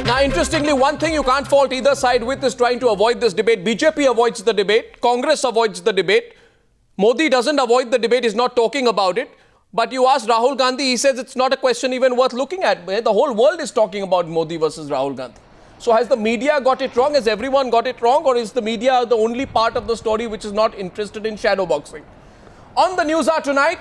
Now, interestingly, one thing you can't fault either side with is trying to avoid this debate. BJP avoids the debate. Congress avoids the debate. Modi doesn't avoid the debate. He's not talking about it. But you ask Rahul Gandhi, he says it's not a question even worth looking at. The whole world is talking about Modi versus Rahul Gandhi. So has the media got it wrong? Has everyone got it wrong? Or is the media the only part of the story which is not interested in shadowboxing? On the Newshour tonight,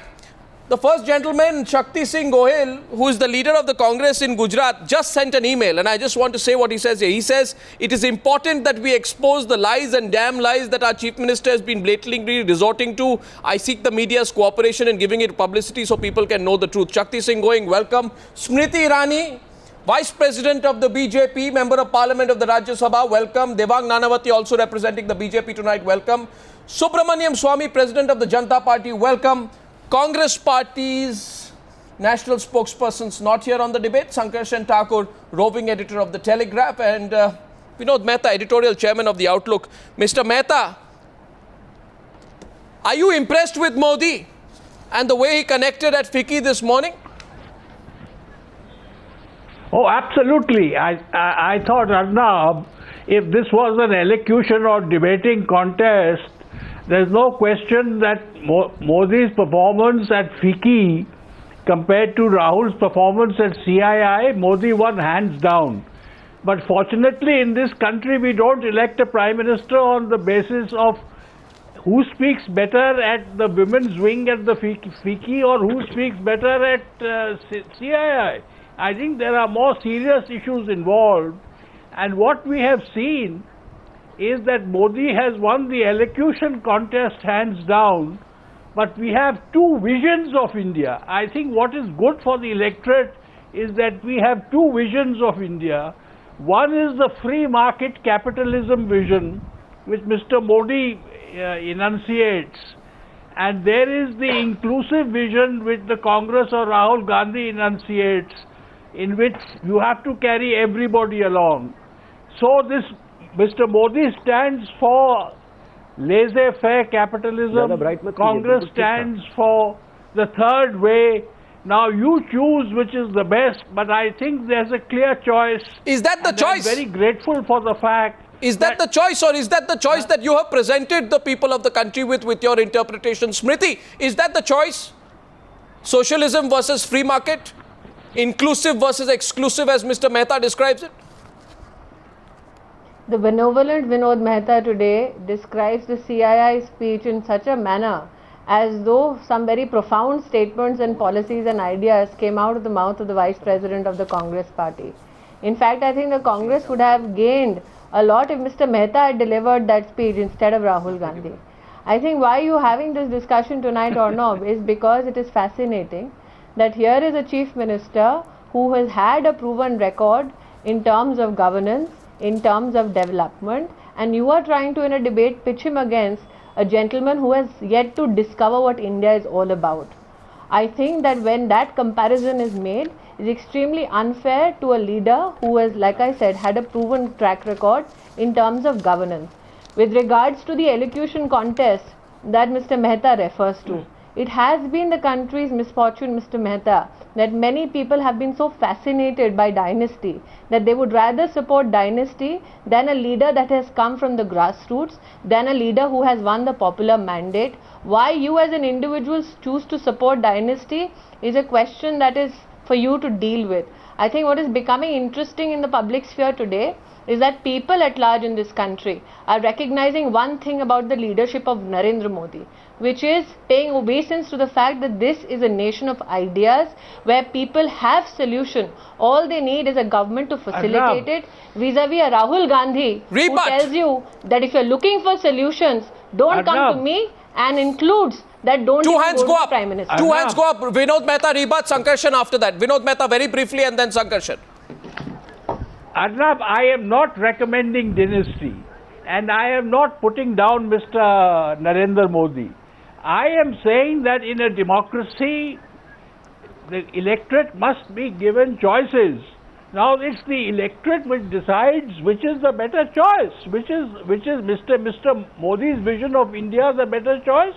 the first gentleman, Shakti Singh Gohil, who is the leader of the Congress in Gujarat, just sent an email. And I just want to say what he says here. He says, it is important that we expose the lies and damn lies that our Chief Minister has been blatantly resorting to. I seek the media's cooperation in giving it publicity so people can know the truth. Shakti Singh Gohil, welcome. Smriti Irani, Vice President of the BJP, Member of Parliament of the Rajya Sabha, welcome. Devang Nanavati, also representing the BJP tonight, welcome. Subramaniam Swamy, President of the Janata Party, welcome. Congress Party's national spokespersons not here on the debate. Sankarshan Thakur, roving editor of the Telegraph, and Vinod Mehta, editorial chairman of the Outlook. Mr. Mehta, are you impressed with Modi and the way he connected at FICCI this morning? Oh, absolutely. I thought, Arnab, if this was an elocution or debating contest, there's no question that Modi's performance at FICCI compared to Rahul's performance at CII, Modi won hands down. But fortunately in this country we don't elect a Prime Minister on the basis of who speaks better at the women's wing at the FICCI or who speaks better at CII. I think there are more serious issues involved, and what we have seen is that Modi has won the elocution contest hands down, but we have two visions of India. I think what is good for the electorate is that we have two visions of India. One is the free market capitalism vision, which Mr. Modi enunciates, and there is the inclusive vision which the Congress or Rahul Gandhi enunciates, in which you have to carry everybody along. So this Mr. Modi stands for laissez-faire capitalism. Congress stands for the third way. Now you choose which is the best, but I think there's a clear choice. Is that the choice? I'm very grateful for the fact. Is that the choice, or is that the choice that you have presented the people of the country with your interpretation? Smriti, is that the choice? Socialism versus free market? Inclusive versus exclusive, as Mr. Mehta describes it? The benevolent Vinod Mehta today describes the CII speech in such a manner as though some very profound statements and policies and ideas came out of the mouth of the Vice President of the Congress Party. In fact, I think the Congress would have gained a lot if Mr. Mehta had delivered that speech instead of Rahul Gandhi. I think why you having this discussion tonight, Arnab, is because it is fascinating that here is a Chief Minister who has had a proven record in terms of governance, in terms of development, and you are trying to in a debate pitch him against a gentleman who has yet to discover what India is all about. I think that when that comparison is made, it's extremely unfair to a leader who has, like I said, had a proven track record in terms of governance. With regards to the elocution contest that Mr. Mehta refers to, it has been the country's misfortune, Mr. Mehta, that many people have been so fascinated by dynasty that they would rather support dynasty than a leader that has come from the grassroots, than a leader who has won the popular mandate. Why you as an individual choose to support dynasty is a question that is for you to deal with. I think what is becoming interesting in the public sphere today is that people at large in this country are recognizing one thing about the leadership of Narendra Modi, which is paying obeisance to the fact that this is a nation of ideas where people have solution. All they need is a government to facilitate it, vis-a-vis a Rahul Gandhi who tells you that if you're looking for solutions, don't come to me, and includes that don't Two hands go up. Prime Minister. Two hands go up. Vinod Mehta, rebat, Sankarshan after that. Vinod Mehta very briefly and then Sankarshan. Arnab, I am not recommending dynasty, and I am not putting down Mr. Narendra Modi. I am saying that in a democracy, the electorate must be given choices. Now it's the electorate which decides which is the better choice, which is Mr. Modi's vision of India the better choice,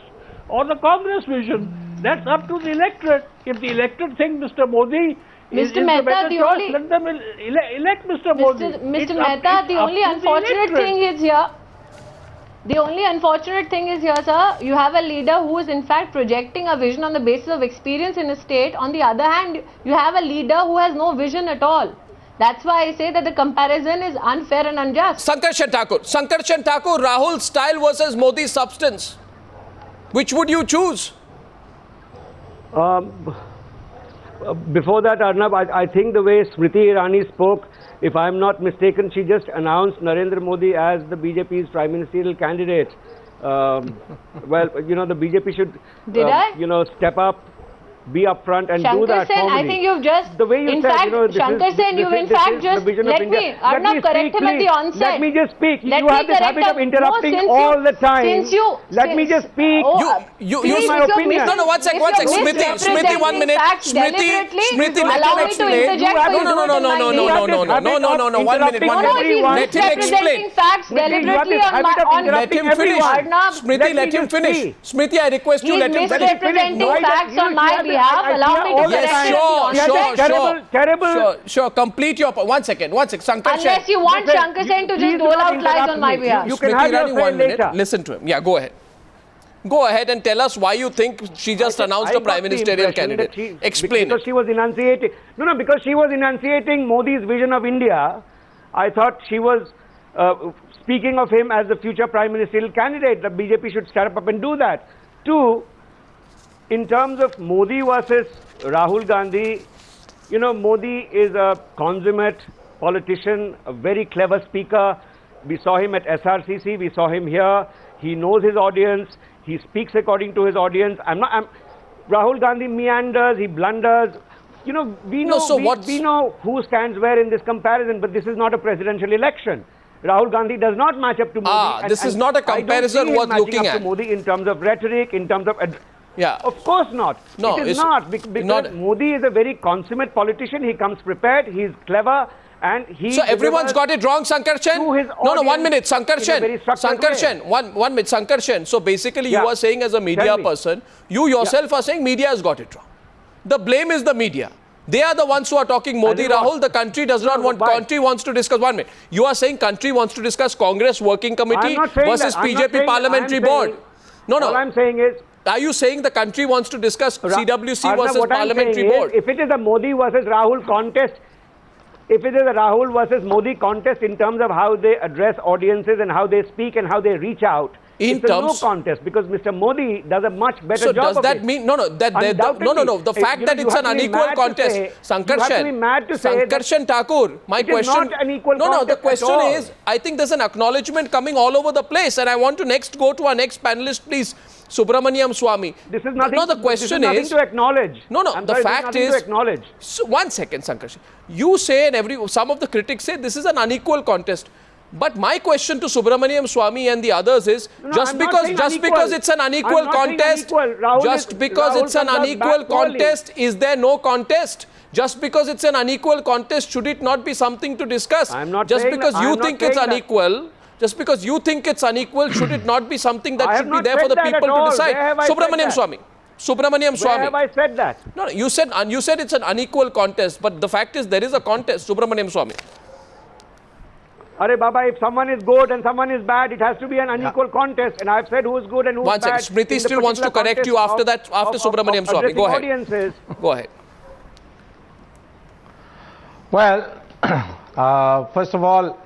or the Congress vision. That's up to the electorate. If the electorate thinks Mr. Modi is Mr. the Mehta, better the choice. only- Let them elect Mr. Modi. Mr. It's Mehta, it's the up only to the unfortunate electorate. thing is here. The only unfortunate thing is here, sir, you have a leader who is in fact projecting a vision on the basis of experience in a state. On the other hand, you have a leader who has no vision at all. That's why I say that the comparison is unfair and unjust. Sankarshan Thakur, Rahul's style versus Modi's substance. Which would you choose? Before that, Arnab, I think the way Smriti Irani spoke, if I'm not mistaken, she just announced Narendra Modi as the BJP's prime ministerial candidate. Well, you know, the BJP should, step up, be upfront and do that Sen, formally. I think you've just, the way you in said, fact, you know, Shankar Sen, you've in fact just, let me, Arnab, correct him at the onset. Let me just speak. Let You me have this correct habit of him. interrupting No, all the time. Let me since- just speak. Please, my if you're opinion. mis- No, one sec. if you're Smriti, 1 minute. misrepresenting facts Smriti, let allow him me to explain. interject for you. No, 1 minute. Let him explain. Misrepresenting facts deliberately Let him finish. Arnab, Smriti, let him finish. Smriti, I request you, he's let him finish. misrepresenting facts on my behalf. Allow me to correct Yes, him at the onset. Terrible. Sure. Complete your point. 1 second. Sankarshan. Unless you want Shankar Sen to Please just do dole not out lies interrupt on my me. behalf. You can Smriti have your Irani, say 1 minute. later. Listen to him. Yeah, go ahead. Go ahead and tell us why you think she just announced a prime ministerial candidate. Explain because it. she was enunciating. Because she was enunciating Modi's vision of India. I thought she was speaking of him as the future prime ministerial candidate. The BJP should step up and do that. Two, in terms of Modi versus Rahul Gandhi, Modi is a consummate politician, a very clever speaker. We saw him at SRCC, we saw him here. He knows his audience, he speaks according to his audience. Rahul Gandhi meanders, he blunders. We know who stands where in this comparison, but this is not a presidential election. Rahul Gandhi does not match up to Modi. This is not a comparison worth looking at. To Modi in terms of rhetoric, in terms of... Yeah. Of course not. No, it is not. Because Modi is a very consummate politician. He comes prepared. He's clever. And he... So everyone's got it wrong, Sankarshan? No, 1 minute. Sankarshan. One minute. Sankarshan. So basically you are saying as a media person, you yourself are saying media has got it wrong. The blame is the media. They are the ones who are talking Modi, Rahul. The country does not want... Country wants to discuss... 1 minute. You are saying country wants to discuss Congress Working Committee versus PJP Parliamentary Board. No. All I'm saying is... Are you saying the country wants to discuss CWC versus Parliamentary Board? If it is a Modi versus Rahul contest, if it is a Rahul versus Modi contest in terms of how they address audiences and how they speak and how they reach out, it's a no contest because Mr. Modi does a much better job. So does that mean no? The fact that it's an unequal contest, Sankarshan Thakur. My question. It is not an equal contest. The question is, I think there's an acknowledgement coming all over the place, and I want to next go to our next panelist, please. Subramaniam Swamy. This is nothing. No, the question this is nothing to acknowledge. The fact is. To acknowledge. So 1 second, Sankarshan. You say, and some of the critics say this is an unequal contest. But my question to Subramaniam Swamy and the others is, just because it's an unequal contest, is there no contest? Just because it's an unequal contest, should it not be something to discuss? Just because you think it's unequal. Just because you think it's unequal, should it not be something that should be there for the people to decide? Subramaniam Swamy. Where have I said that? No, you said it's an unequal contest, but the fact is there is a contest. Subramaniam Swamy. Arey Baba, if someone is good and someone is bad, it has to be an unequal contest. And I've said who is good and who is bad. 1 second. Smriti still wants to correct you after that, after Subramaniam Swamy. Go ahead. Audiences. Go ahead. Well, first of all,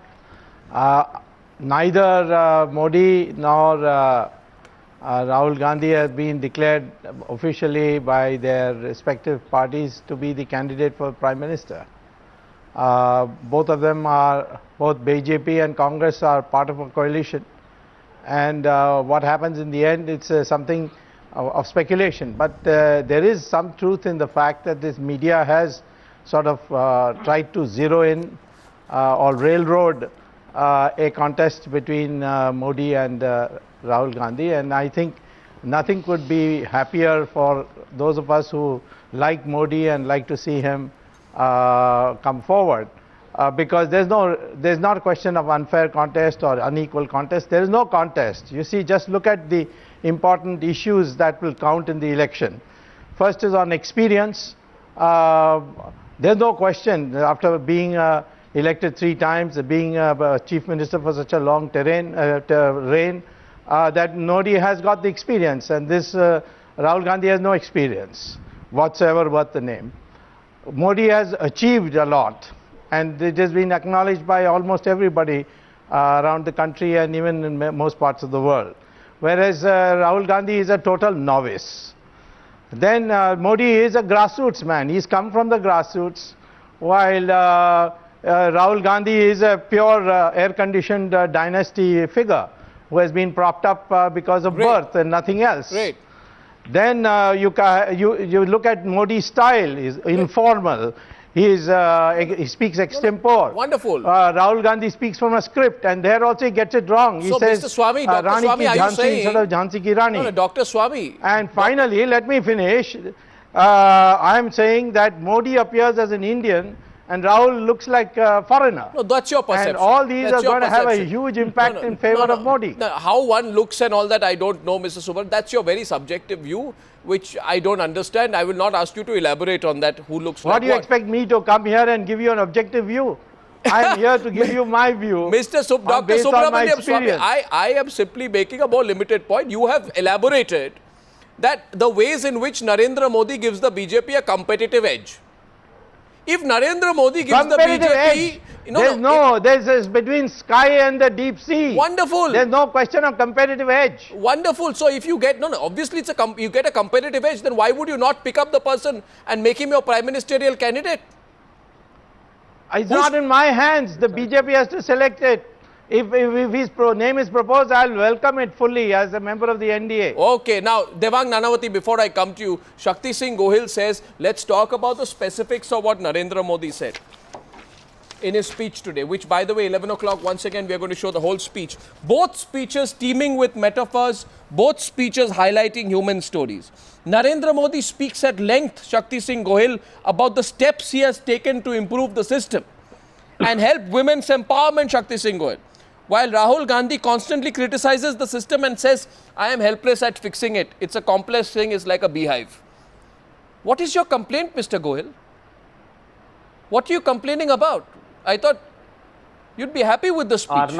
neither Modi nor Rahul Gandhi have been declared officially by their respective parties to be the candidate for Prime Minister. Both of them both BJP and Congress are part of a coalition, and what happens in the end, it's something of speculation. But there is some truth in the fact that this media has sort of tried to zero in or railroad a contest between Modi and Rahul Gandhi, and I think nothing could be happier for those of us who like Modi and like to see him come forward, because there's not a question of unfair contest or unequal contest. There is no contest. You see, just look at the important issues that will count in the election. First is on experience. There's no question, after being elected 3 times, being chief minister for such a long reign, that Modi has got the experience, and this Rahul Gandhi has no experience whatsoever worth the name. Modi has achieved a lot, and it has been acknowledged by almost everybody around the country and even in most parts of the world. Whereas Rahul Gandhi is a total novice. Then Modi is a grassroots man. He's come from the grassroots, while Rahul Gandhi is a pure air-conditioned dynasty figure who has been propped up because of birth and nothing else. Right. Then you look at Modi's style, is informal. He speaks extempore. Wonderful. Rahul Gandhi speaks from a script, and there also he gets it wrong. He So, says, Mr. Swami, Dr. Rani Swami, ki are you Jhansi saying... instead of Jhansi ki Rani. No, Dr. Swami. And finally, let me finish. I am saying that Modi appears as an Indian and Rahul looks like a foreigner. No, that's your perception. And all these That's are going to have a perception. huge impact in favor of Modi. No, how one looks and all that, I don't know, Mr. Subramanian. That's your very subjective view, which I don't understand. I will not ask you to elaborate on that, who looks like What do you expect me to come here and give you an objective view? I am here to give you my view. Dr. Based on my Subramanian Swami, experience. I am simply making a more limited point. You have elaborated that the ways in which Narendra Modi gives the BJP a competitive edge. If Narendra Modi gives the BJP... There's between sky and the deep sea. Wonderful. There's no question of competitive edge. Wonderful. So if you get, obviously it's you get a competitive edge, then why would you not pick up the person and make him your prime ministerial candidate? It's not in my hands. The BJP has to select it. If his name is proposed, I'll welcome it fully as a member of the NDA. Okay, now Devang Nanavati, before I come to you, Shakti Singh Gohil says, let's talk about the specifics of what Narendra Modi said in his speech today, which, by the way, 11 o'clock, once again, we are going to show the whole speech. Both speeches teeming with metaphors, both speeches highlighting human stories. Narendra Modi speaks at length, Shakti Singh Gohil, about the steps he has taken to improve the system and help women's empowerment, Shakti Singh Gohil. While Rahul Gandhi constantly criticizes the system and says, I am helpless at fixing it. It's a complex thing, it's like a beehive. What is your complaint, Mr. Gohil? What are you complaining about? I thought you'd be happy with the speech.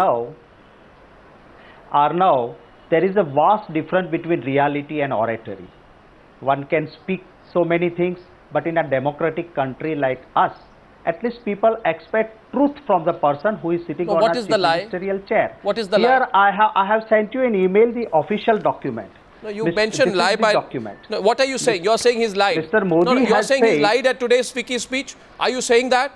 Arnav, there is a vast difference between reality and oratory. One can speak so many things, but in a democratic country like us, at least people expect truth from the person who is sitting on a ministerial chair. What is the lie? Here I have sent you an email, the official document. No, you mentioned lie by document. No, what are you saying? You're saying he's lied. Mr. Modi you're has saying he's said, lied at today's FICCI speech. Are you saying that?